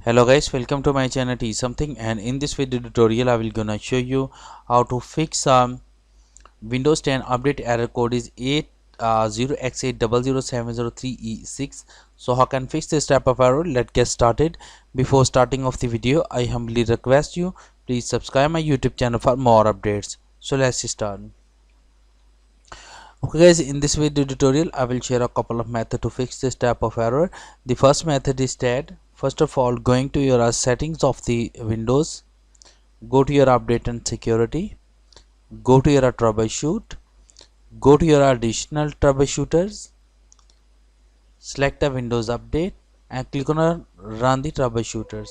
Hello guys, welcome to my channel T something, and in this video tutorial I will gonna show you how to fix Windows 10 update error code is 0x800703e6. So how can fix this type of error? Let's get started. Before starting of the video, I humbly request you please subscribe my YouTube channel for more updates. So let's start. Okay guys, in this video tutorial I will share a couple of methods to fix this type of error. The first method is that first of all, going to your settings of the Windows, go to your update and security, go to your troubleshoot, go to your additional troubleshooters, select the Windows update and click on run the troubleshooters.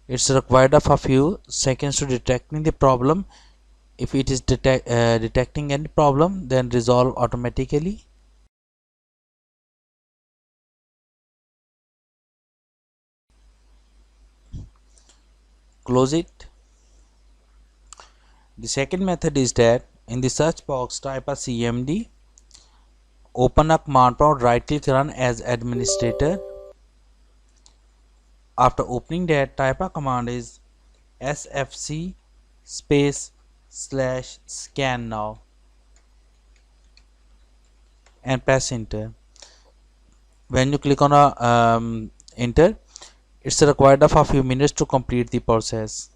It's required of a few seconds to detecting the problem. If it is detecting any problem, then resolve automatically. Close it. The second method is that in the search box type a cmd, open a command prompt, right click, run as administrator. After opening that, type a command is sfc /scan now and press enter. When you click on a enter, it's required of a few minutes to complete the process.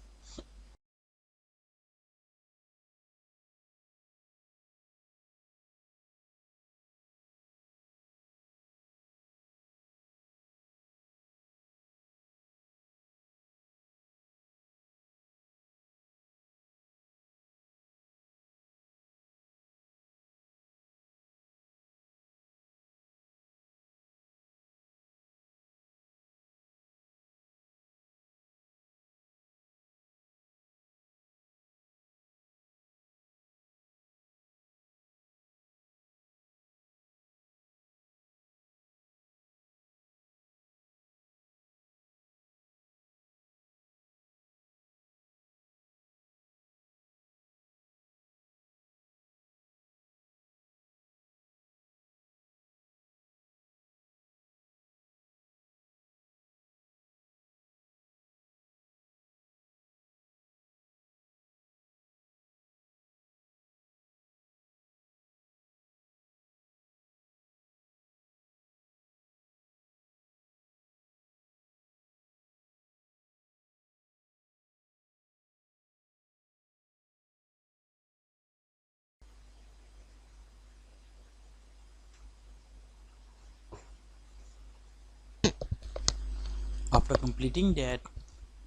After completing that,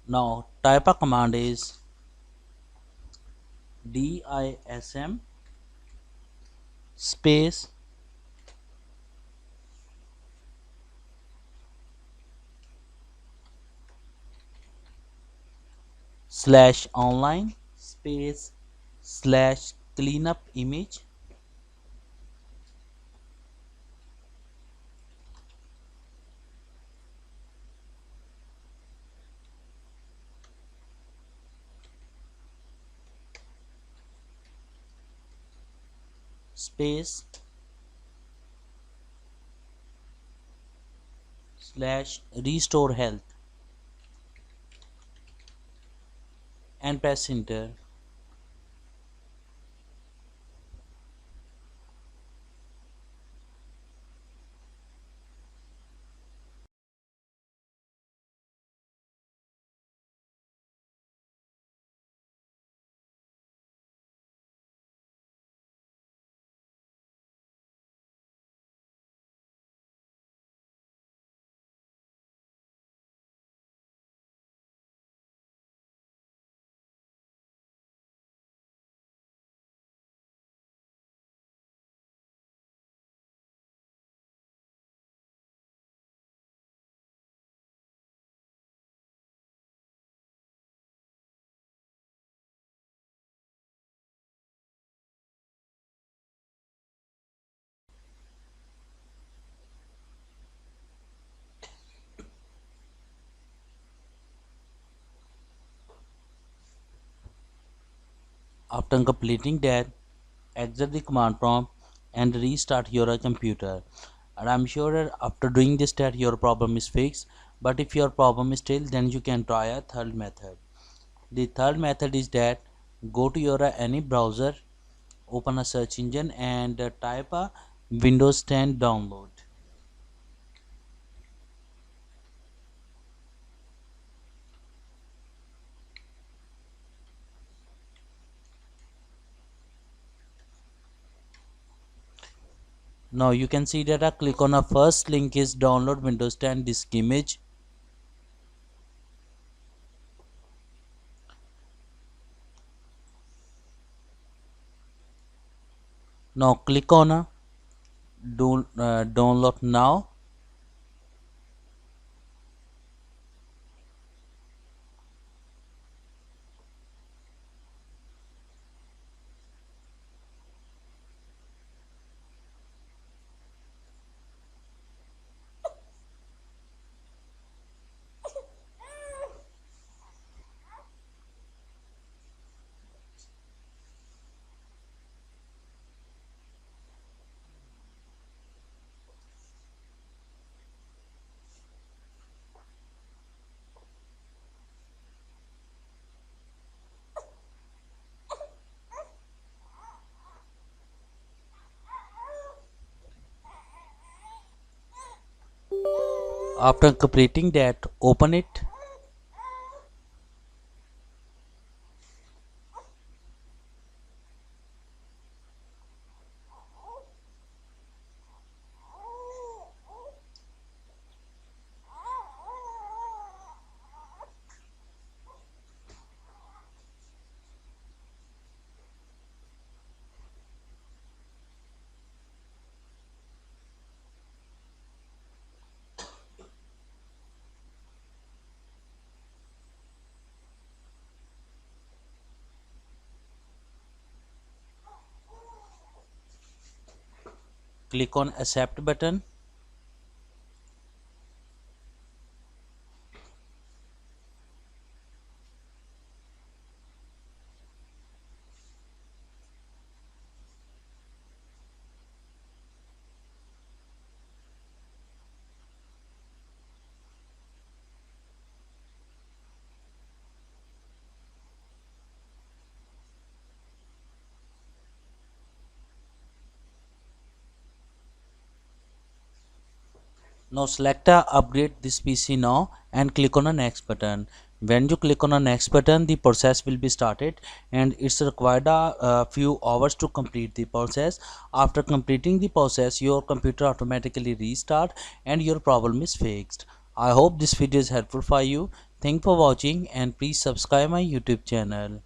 now type a command is dism space /online space /cleanup image space /restore health and press enter. After completing that, exit the command prompt and restart your computer. And I'm sure that after doing this that your problem is fixed. But if your problem is still, then you can try a third method. The third method is that go to your any browser, open a search engine and type a Windows 10 download. Now you can see that I click on a first link is download Windows 10 disk image. Now click on a download now. After completing that, open it. Click on accept button. Now select upgrade this PC now and click on the next button. When you click on the next button, the process will be started and it's required a few hours to complete the process. After completing the process, your computer automatically restart and your problem is fixed. I hope this video is helpful for you. Thanks for watching and please subscribe my YouTube channel.